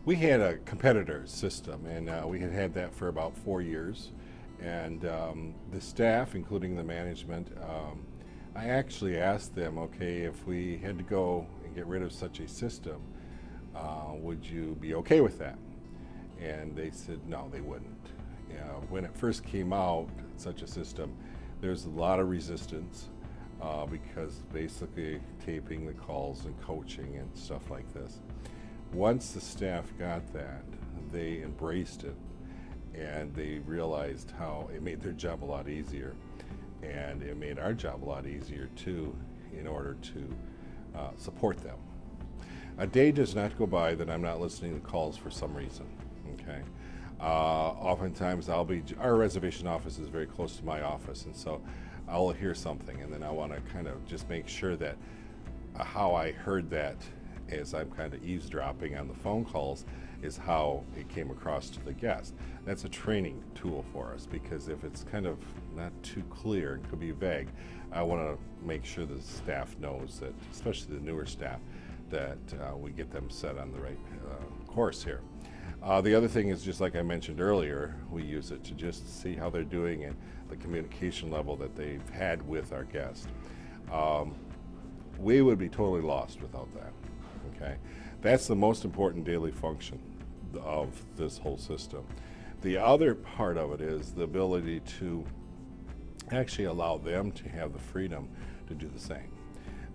We had a competitor system, and we had had that for about 4 years. And the staff, including the management, I actually asked them, okay, if we had to go and get rid of such a system, would you be okay with that? And they said no, they wouldn't. When it first came out, such a system, there's a lot of resistance because basically taping the calls and coaching and stuff like this. Once the staff got that, they embraced it and they realized how it made their job a lot easier, and it made our job a lot easier too in order to support them. A day does not go by that I'm not listening to calls for some reason. Okay. Oftentimes our reservation office is very close to my office, and so I'll hear something and then I want to kind of just make sure that how I heard that as I'm kind of eavesdropping on the phone calls is how it came across to the guest. That's a training tool for us, because if it's kind of not too clear and could be vague, I want to make sure the staff knows that, especially the newer staff, that we get them set on the right course here. The other thing is, just like I mentioned earlier, we use it to just see how they're doing and the communication level that they've had with our guests. We would be totally lost without that. Okay, that's the most important daily function of this whole system. The other part of it is the ability to actually allow them to have the freedom to do the same.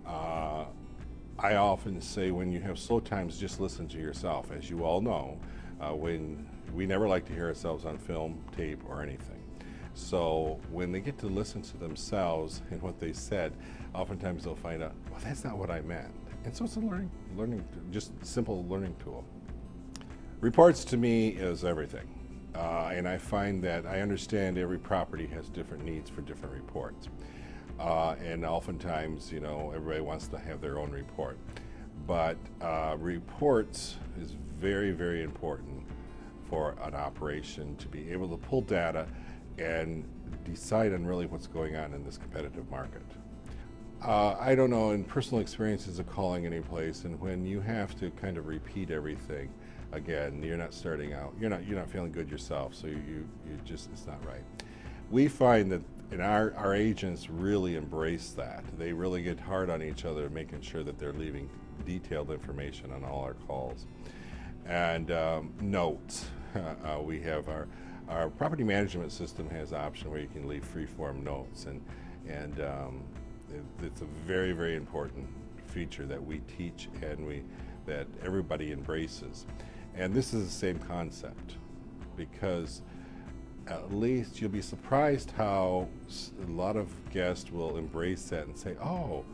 I often say, when you have slow times, just listen to yourself. As you all know, when we never like to hear ourselves on film, tape, or anything. So when they get to listen to themselves and what they said, oftentimes they'll find out, well, that's not what I meant. And so it's a just simple learning tool. Reports to me is everything. And I find that I understand every property has different needs for different reports. And oftentimes, everybody wants to have their own report. But reports is very, very important for an operation to be able to pull data and decide on really what's going on in this competitive market. I don't know, in personal experiences of calling any place, and when you have to kind of repeat everything again, you're not starting out, you're not feeling good yourself, so you just, it's not right. We find that, and our agents really embrace that. They really get hard on each other, making sure that they're leaving detailed information on all our calls. And notes. We have our property management system has an option where you can leave free-form notes, and it's a very, very important feature that we teach and that everybody embraces. And this is the same concept, because at least you'll be surprised how a lot of guests will embrace that and say, oh,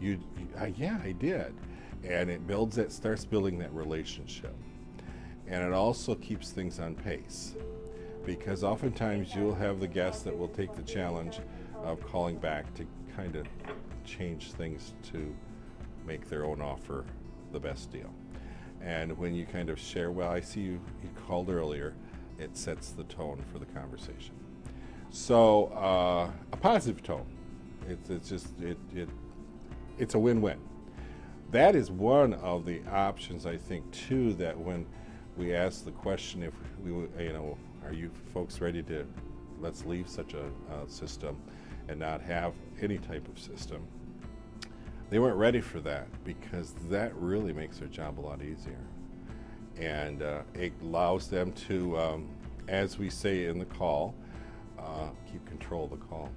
yeah, I did. And it starts building that relationship. And it also keeps things on pace, because oftentimes you'll have the guests that will take the challenge of calling back to kind of change things to make their own offer the best deal. And when you kind of share, well, I see you called earlier, it sets the tone for the conversation. So a positive tone. It's a win-win. That is one of the options, I think, too, that when we ask the question, if are you folks ready to let's leave such a system and not have any type of system, they weren't ready for that, because that really makes their job a lot easier. And it allows them to, as we say in the call, keep control of the call.